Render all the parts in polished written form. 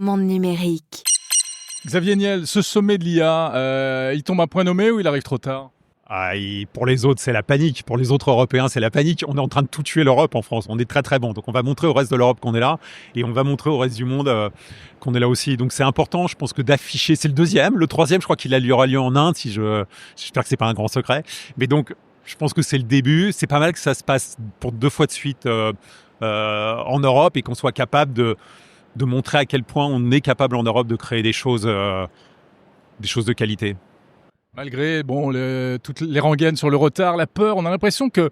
Monde numérique. Xavier Niel, ce sommet de l'IA, il tombe à point nommé ou il arrive trop tard? Pour les autres, c'est la panique. Pour les autres Européens, c'est la panique. On est en train de tout tuer l'Europe en France. On est très très bon. Donc on va montrer au reste de l'Europe qu'on est là et on va montrer au reste du monde qu'on est là aussi. Donc c'est important, je pense, que d'afficher. C'est le deuxième. Le troisième, je crois qu'il aura lieu en Inde. J'espère que c'est pas un grand secret. Mais donc, je pense que c'est le début. C'est pas mal que ça se passe pour 2 fois de suite en Europe et qu'on soit capable de montrer à quel point on est capable en Europe de créer des choses de qualité. Malgré toutes les rengaines sur le retard, la peur, on a l'impression qu'il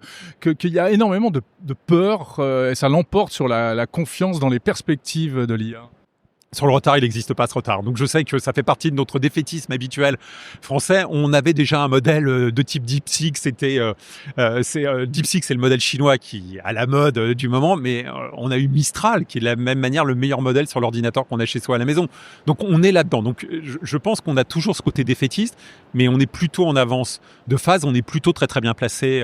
y a énormément de peur et ça l'emporte sur la confiance dans les perspectives de l'IA. Sur le retard, il n'existe pas ce retard. Donc je sais que ça fait partie de notre défaitisme habituel français. On avait déjà un modèle de type DeepSeek. DeepSeek, c'est le modèle chinois qui est à la mode du moment, mais on a eu Mistral, qui est de la même manière le meilleur modèle sur l'ordinateur qu'on a chez soi à la maison. Donc on est là-dedans. Donc je pense qu'on a toujours ce côté défaitiste, mais on est plutôt en avance de phase. On est plutôt très très bien placé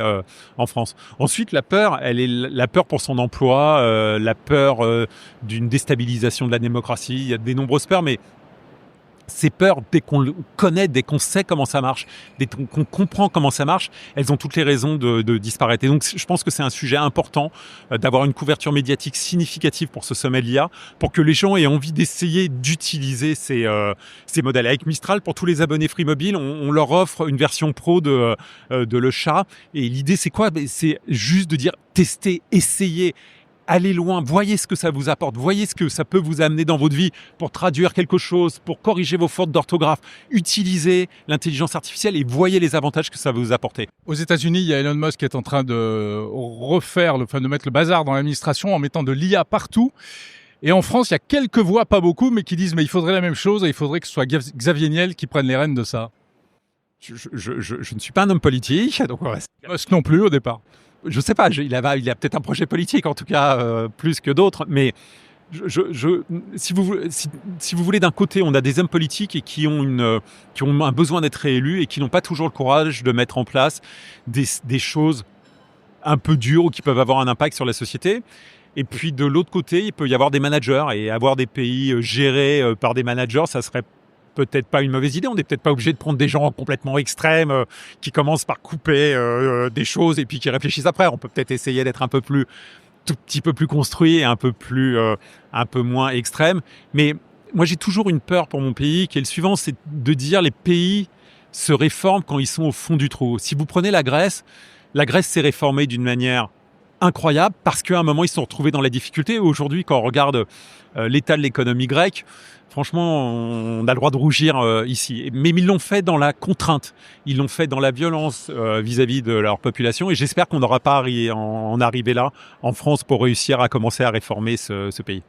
en France. Ensuite, la peur, elle est la peur pour son emploi, la peur d'une déstabilisation de la démocratie. Il y a de nombreuses peurs, mais ces peurs, dès qu'on le connaît, dès qu'on sait comment ça marche, dès qu'on comprend comment ça marche, elles ont toutes les raisons de disparaître. Et donc, je pense que c'est un sujet important d'avoir une couverture médiatique significative pour ce sommet de l'IA, pour que les gens aient envie d'essayer d'utiliser ces modèles. Avec Mistral, pour tous les abonnés Free Mobile, on leur offre une version pro de le chat. Et l'idée, c'est quoi? C'est juste de dire testez, essayez. Allez loin, voyez ce que ça vous apporte, voyez ce que ça peut vous amener dans votre vie pour traduire quelque chose, pour corriger vos fautes d'orthographe. Utilisez l'intelligence artificielle et voyez les avantages que ça va vous apporter. Aux États-Unis, il y a Elon Musk qui est en train de de mettre le bazar dans l'administration en mettant de l'IA partout. Et en France, il y a quelques voix, pas beaucoup, mais qui disent mais il faudrait la même chose et il faudrait que ce soit Xavier Niel qui prenne les rênes de ça. Je ne suis pas un homme politique, donc Musk non plus au départ. Je sais pas, il a peut-être un projet politique, en tout cas, plus que d'autres, mais si vous voulez, d'un côté, on a des hommes politiques et qui ont un besoin d'être réélus et qui n'ont pas toujours le courage de mettre en place des choses un peu dures ou qui peuvent avoir un impact sur la société. Et puis, de l'autre côté, il peut y avoir des managers et avoir des pays gérés par des managers, ça serait peut-être pas une mauvaise idée. On n'est peut-être pas obligé de prendre des gens complètement extrêmes qui commencent par couper des choses et puis qui réfléchissent après. On peut peut-être essayer d'être tout petit peu plus construit et un peu moins extrême. Mais moi, j'ai toujours une peur pour mon pays qui est le suivant, c'est de dire les pays se réforment quand ils sont au fond du trou. Si vous prenez la Grèce s'est réformée d'une manière incroyable parce qu'à un moment, ils se sont retrouvés dans la difficulté. Aujourd'hui, quand on regarde l'état de l'économie grecque, franchement, on a le droit de rougir ici. Mais ils l'ont fait dans la contrainte. Ils l'ont fait dans la violence vis-à-vis de leur population. Et j'espère qu'on n'aura pas en arrivé là, en France, pour réussir à commencer à réformer ce pays.